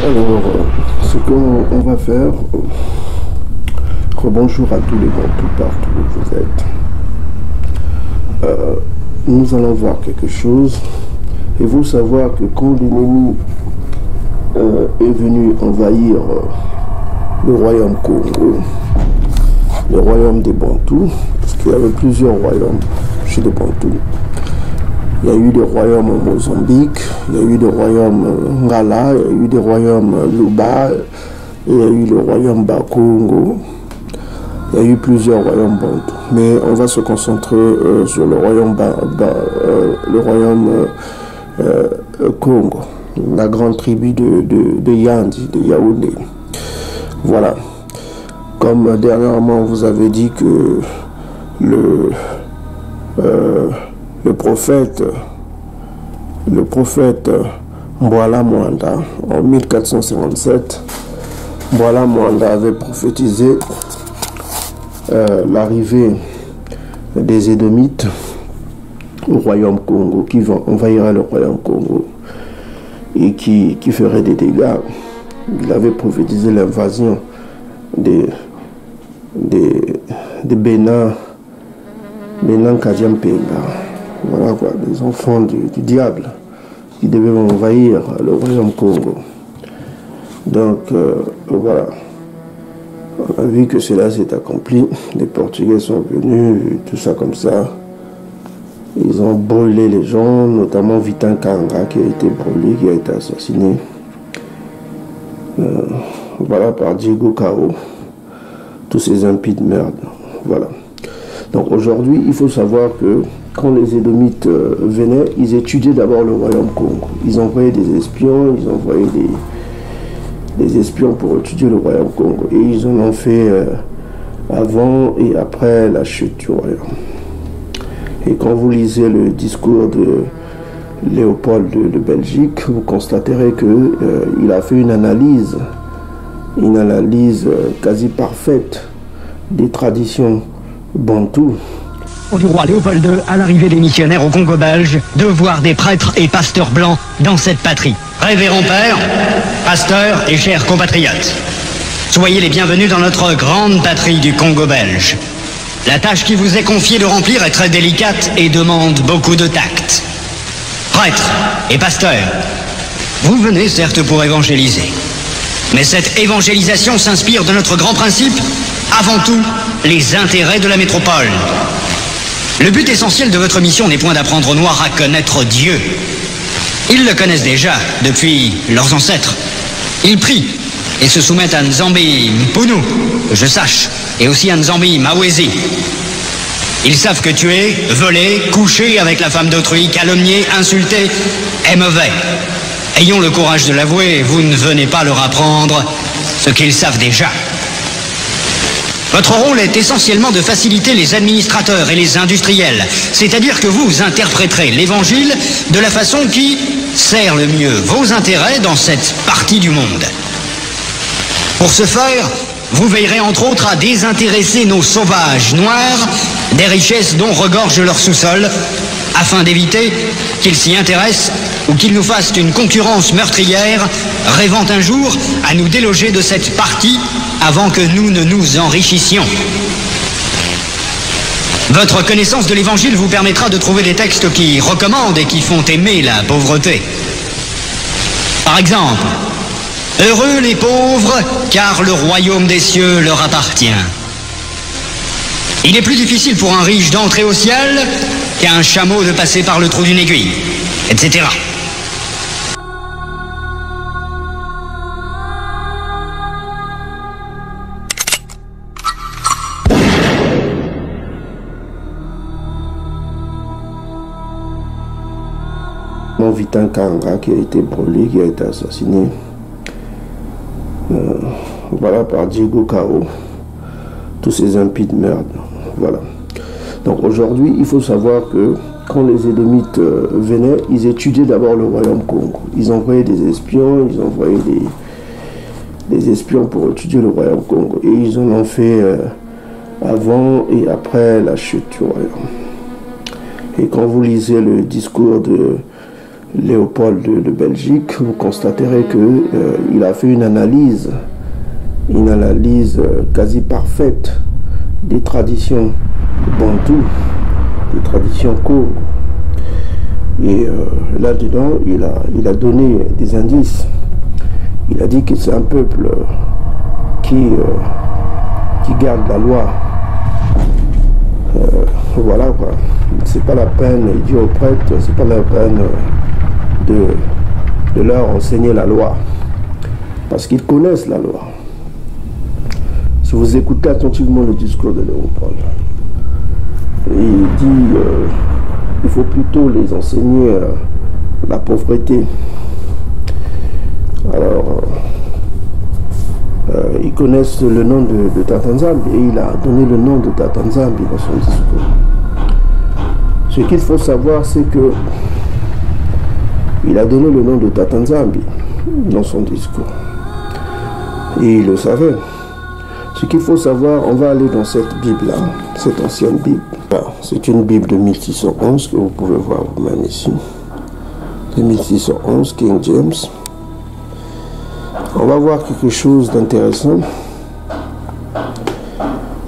Alors, ce qu'on va faire, rebonjour à tous les Bantous partout où vous êtes. Nous allons voir quelque chose. Et vous savoir que quand l'ennemi est venu envahir le royaume Congo, le royaume des Bantous, parce qu'il y avait plusieurs royaumes chez les Bantous. Il y a eu des royaumes au Mozambique, il y a eu des royaumes Ngala, il y a eu des royaumes Luba, il y a eu le royaume Bakongo, il y a eu plusieurs royaumes Bantous. Mais on va se concentrer sur le royaume, Congo, la grande tribu de Yandi, de Yaoundé. Voilà. Comme dernièrement vous avez dit que le prophète Mbwala Mwanda, en 1457, Mbwala Mwanda avait prophétisé l'arrivée des Édomites au royaume Congo, qui vont envahir le royaume Congo et qui ferait des dégâts. Il avait prophétisé l'invasion des Bénin Kadiampenga. Voilà quoi, les enfants du diable qui devaient envahir le royaume Congo. Donc voilà, on a vu que cela s'est accompli. Les Portugais sont venus, tout ça comme ça. Ils ont brûlé les gens, notamment Vitan Kanga qui a été brûlé, qui a été assassiné. Voilà, par Diego Cao. Tous ces impies de merde. Voilà. Donc aujourd'hui, il faut savoir que quand les Édomites venaient, ils étudiaient d'abord le royaume Congo. Ils envoyaient des espions, ils envoyaient des espions pour étudier le royaume Congo. Et ils en ont fait avant et après la chute du royaume. Et quand vous lisez le discours de Léopold de Belgique, vous constaterez qu'il a fait une analyse quasi parfaite des traditions bantoues. Du roi Léopold II à l'arrivée des missionnaires au Congo belge, de voir des prêtres et pasteurs blancs dans cette patrie. Révérend père, pasteurs et chers compatriotes, soyez les bienvenus dans notre grande patrie du Congo belge. La tâche qui vous est confiée de remplir est très délicate et demande beaucoup de tact. Prêtres et pasteurs, vous venez certes pour évangéliser. Mais cette évangélisation s'inspire de notre grand principe, avant tout, les intérêts de la métropole. Le but essentiel de votre mission n'est point d'apprendre aux Noirs à connaître Dieu. Ils le connaissent déjà depuis leurs ancêtres. Ils prient et se soumettent à Nzambi Mpunu, que je sache, et aussi à Nzambi Mawezi. Ils savent que tuer, voler, coucher avec la femme d'autrui, calomnier, insulter est mauvais. Ayons le courage de l'avouer, vous ne venez pas leur apprendre ce qu'ils savent déjà. Votre rôle est essentiellement de faciliter les administrateurs et les industriels, c'est-à-dire que vous interpréterez l'évangile de la façon qui sert le mieux vos intérêts dans cette partie du monde. Pour ce faire, vous veillerez entre autres à désintéresser nos sauvages noirs des richesses dont regorge leur sous-sol, afin d'éviter qu'ils s'y intéressent ou qu'ils nous fassent une concurrence meurtrière, rêvant un jour à nous déloger de cette partie avant que nous ne nous enrichissions. Votre connaissance de l'Évangile vous permettra de trouver des textes qui recommandent et qui font aimer la pauvreté. Par exemple, « Heureux les pauvres, car le royaume des cieux leur appartient. » Il est plus difficile pour un riche d'entrer au ciel qu'à un chameau de passer par le trou d'une aiguille, etc. Vitan Kanga qui a été brûlé, qui a été assassiné. Voilà, par Diego Cao. Tous ces impies de merde. Voilà. Donc aujourd'hui, il faut savoir que quand les Édomites venaient, ils étudiaient d'abord le royaume Congo. Ils envoyaient des espions, ils envoyaient des espions pour étudier le royaume Congo. Et ils en ont fait avant et après la chute du royaume. Et quand vous lisez le discours de Léopold de Belgique, vous constaterez qu'il a fait une analyse quasi parfaite des traditions bantoues, des traditions Congo. Et là-dedans, il a donné des indices. Il a dit que c'est un peuple qui garde la loi. Voilà quoi. C'est pas la peine, il dit aux prêtres, c'est pas la peine de leur enseigner la loi. Parce qu'ils connaissent la loi. Si vous écoutez attentivement le discours de Léopold, il dit il faut plutôt les enseigner la pauvreté. Alors, ils connaissent le nom de Tata Nzambi et il a donné le nom de Tata Nzambi dans son discours. Ce qu'il faut savoir, c'est que il a donné le nom de Tata Nzambi dans son discours. Et il le savait. Ce qu'il faut savoir, on va aller dans cette Bible-là, cette ancienne Bible. C'est une Bible de 1611 que vous pouvez voir vous-même ici. De 1611, King James. On va voir quelque chose d'intéressant.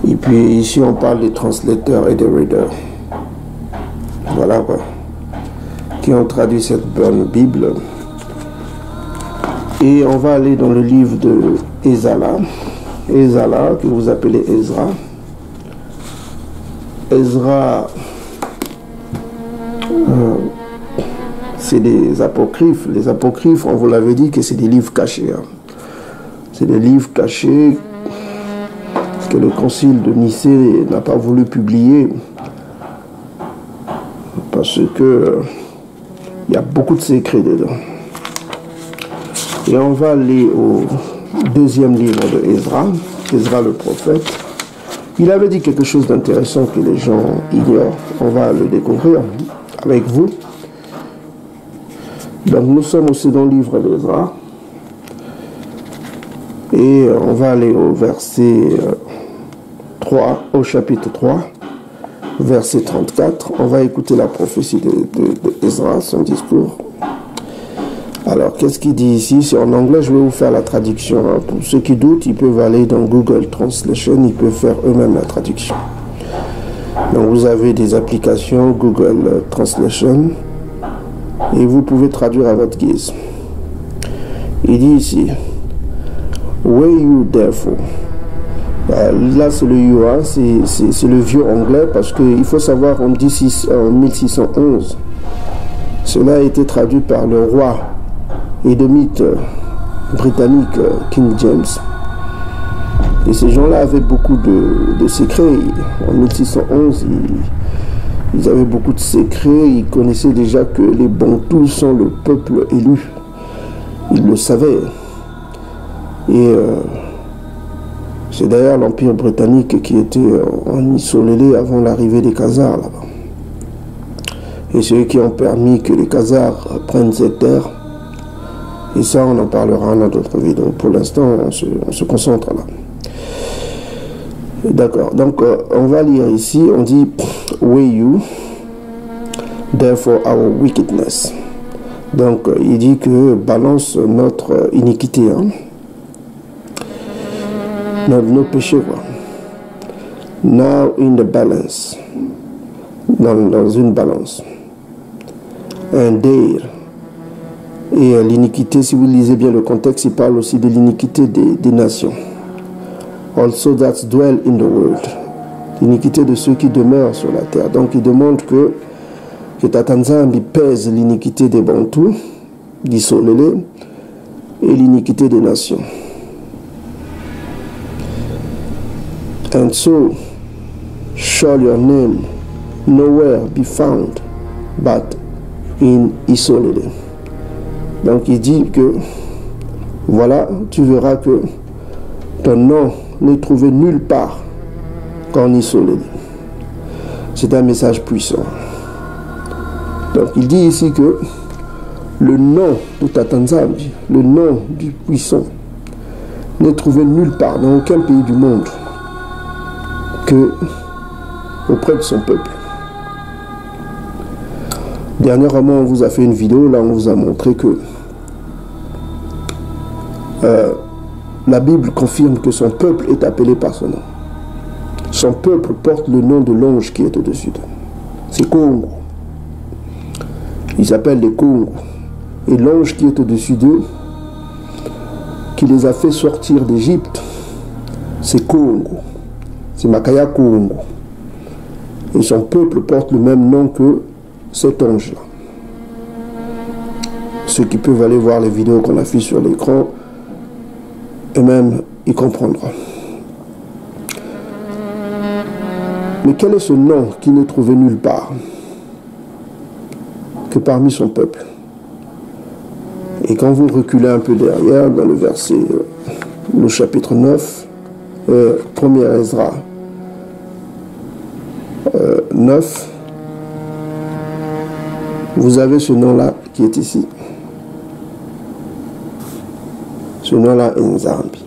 Et puis ici, on parle des translateurs et des readers. Voilà quoi. Qui ont traduit cette bonne Bible. Et on va aller dans le livre de Ezala. Ezala, que vous appelez Ezra. Ezra, c'est des apocryphes. Les apocryphes, on vous l'avait dit que c'est des livres cachés. Hein. C'est des livres cachés que le concile de Nicée n'a pas voulu publier parce que il y a beaucoup de secrets dedans. Et on va aller au deuxième livre de Ezra, Ezra le prophète. Il avait dit quelque chose d'intéressant que les gens ignorent. On va le découvrir avec vous. Donc nous sommes au second livre d'Ezra. Et on va aller au verset 3, au chapitre 3, verset 34. On va écouter la prophétie de Ezra, son discours. Alors, qu'est-ce qu'il dit ici? C'est en anglais, je vais vous faire la traduction. Hein. Pour ceux qui doutent, ils peuvent aller dans Google Translation, ils peuvent faire eux-mêmes la traduction. Donc, vous avez des applications Google Translation et vous pouvez traduire à votre guise. Il dit ici, "Way you therefore." Là, c'est le you, hein, c'est le vieux anglais parce qu'il faut savoir, en 1611, cela a été traduit par le roi édomite britannique King James. Et ces gens-là avaient beaucoup de secrets. En 1611, ils avaient beaucoup de secrets. Ils connaissaient déjà que les Bantous sont le peuple élu. Ils le savaient. Et c'est d'ailleurs l'Empire britannique qui était en Isolélé avant l'arrivée des Khazars là-bas. Et c'est eux qui ont permis que les Khazars prennent cette terre. Et ça, on en parlera dans d'autres vidéos. Pour l'instant, on se concentre là. D'accord. Donc, on va lire ici. On dit, "Weigh you, therefore our wickedness." Donc, il dit que balance notre iniquité. Hein? Nos péchés, quoi. Now in the balance. Dans une balance. Un dire. Et l'iniquité, si vous lisez bien le contexte, il parle aussi de l'iniquité des nations. Also that dwell in the world. L'iniquité de ceux qui demeurent sur la terre. Donc il demande que Tata Nzambi pèse l'iniquité des Bantous, d'Isolélé, et l'iniquité des nations. And so shall your name nowhere be found but in Isolélé. Donc il dit que voilà, tu verras que ton nom n'est trouvé nulle part qu'en Isolélé. C'est un message puissant. Donc il dit ici que le nom de Tata Nzambi, le nom du puissant, n'est trouvé nulle part dans aucun pays du monde que auprès de son peuple. Dernièrement, on vous a fait une vidéo, là on vous a montré que la Bible confirme que son peuple est appelé par son nom. Son peuple porte le nom de l'ange qui est au-dessus d'eux. C'est Congo. Ils s'appellent les Congo. Et l'ange qui est au-dessus d'eux, qui les a fait sortir d'Égypte, c'est Congo. C'est Makaya Congo. Et son peuple porte le même nom que cet ange-là. Ceux qui peuvent aller voir les vidéos qu'on affiche sur l'écran, eux-mêmes, ils comprendront. Mais quel est ce nom qui n'est trouvé nulle part que parmi son peuple? Et quand vous reculez un peu derrière, dans le verset, le chapitre 9, 1er Ezra 9, vous avez ce nom-là qui est ici. Ce nom-là est Nzambi.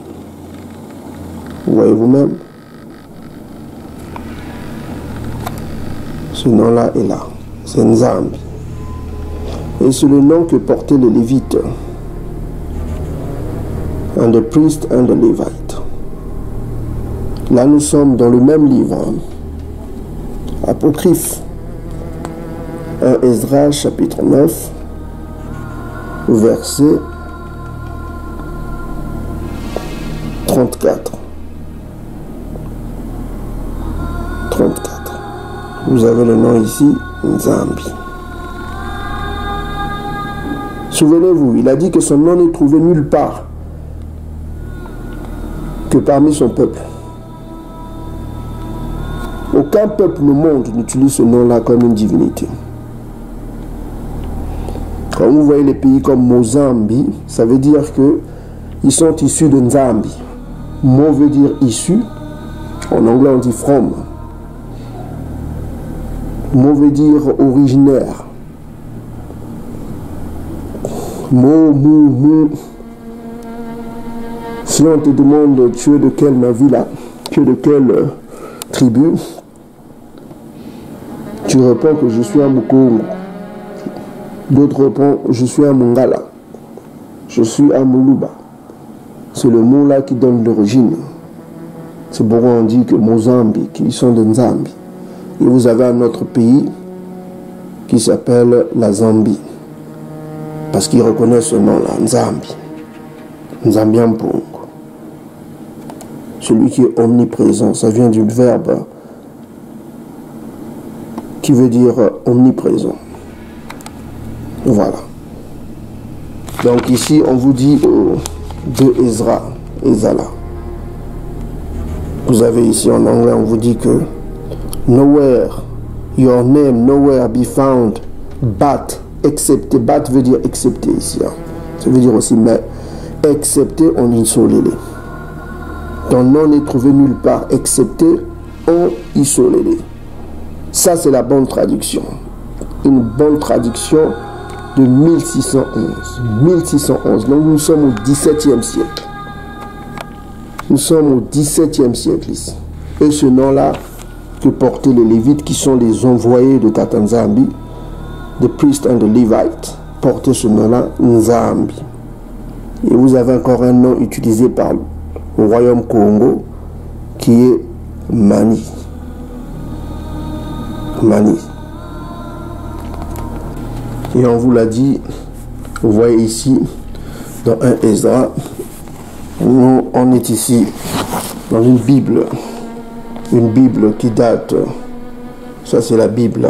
Vous voyez vous-même? Ce nom-là est là. C'est Nzambi. Et c'est le nom que portaient les Lévites. And the priest and the Levite. Là, nous sommes dans le même livre, hein? Apocryphe. 1 Ezra, chapitre 9, verset 34. 34. Vous avez le nom ici, Nzambi. Souvenez-vous, il a dit que son nom n'est trouvé nulle part que parmi son peuple. Aucun peuple au monde n'utilise ce nom-là comme une divinité. Quand vous voyez les pays comme Mozambique, ça veut dire qu'ils sont issus de Nzambi. Mo veut dire issu. En anglais, on dit from. Mo veut dire originaire. Mou. Si on te demande tu es de quelle Mavila, tu es de quelle tribu, tu réponds que je suis un Mukongo. D'autres répondent je suis un Mongala. Je suis un Muluba. C'est le mot là qui donne l'origine. C'est pourquoi on dit que Mozambique, ils sont de Nzambi. Et vous avez un autre pays qui s'appelle la Zambie. Parce qu'ils reconnaissent ce nom-là, Nzambi. Nzambian Pongo. Celui qui est omniprésent, ça vient du verbe qui veut dire omniprésent. Voilà. Donc ici, on vous dit de Ezra, Ezala. Vous avez ici en anglais, on vous dit que nowhere, your name, nowhere be found, but, excepté, but veut dire excepté ici. Hein. Ça veut dire aussi, mais excepté en Isolélé. Ton nom n'est trouvé nulle part, excepté en Isolélé. Ça, c'est la bonne traduction. Une bonne traduction de 1611. 1611. Donc, nous sommes au XVIIe siècle. Nous sommes au XVIIe siècle ici. Et ce nom-là que portaient les Lévites, qui sont les envoyés de Tata Nzambi, the priest and the Levite, portaient ce nom-là, Nzambi. Et vous avez encore un nom utilisé par le royaume Congo, qui est Mani. Mani. Et on vous l'a dit, vous voyez ici, dans un Ezra, nous, on est ici dans une Bible qui date, ça c'est la Bible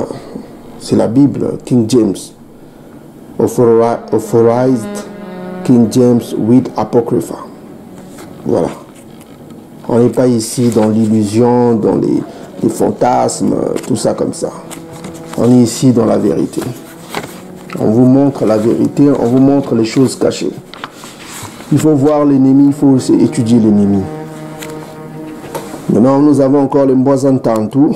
King James, authorized King James with Apocrypha. Voilà. On n'est pas ici dans l'illusion, dans les fantasmes, tout ça comme ça. On est ici dans la vérité. On vous montre la vérité, on vous montre les choses cachées. Il faut voir l'ennemi, il faut aussi étudier l'ennemi. Maintenant, nous avons encore les Mboisantantou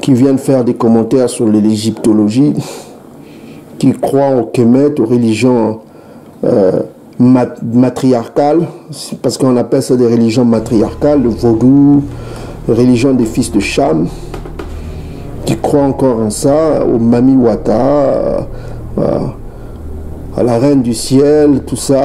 qui viennent faire des commentaires sur l'égyptologie, qui croient au Kemet, aux religions matriarcales, parce qu'on appelle ça des religions matriarcales, le vaudou, religion des fils de Cham, qui croient encore en ça, au Mami Wata, à la reine du ciel, tout ça.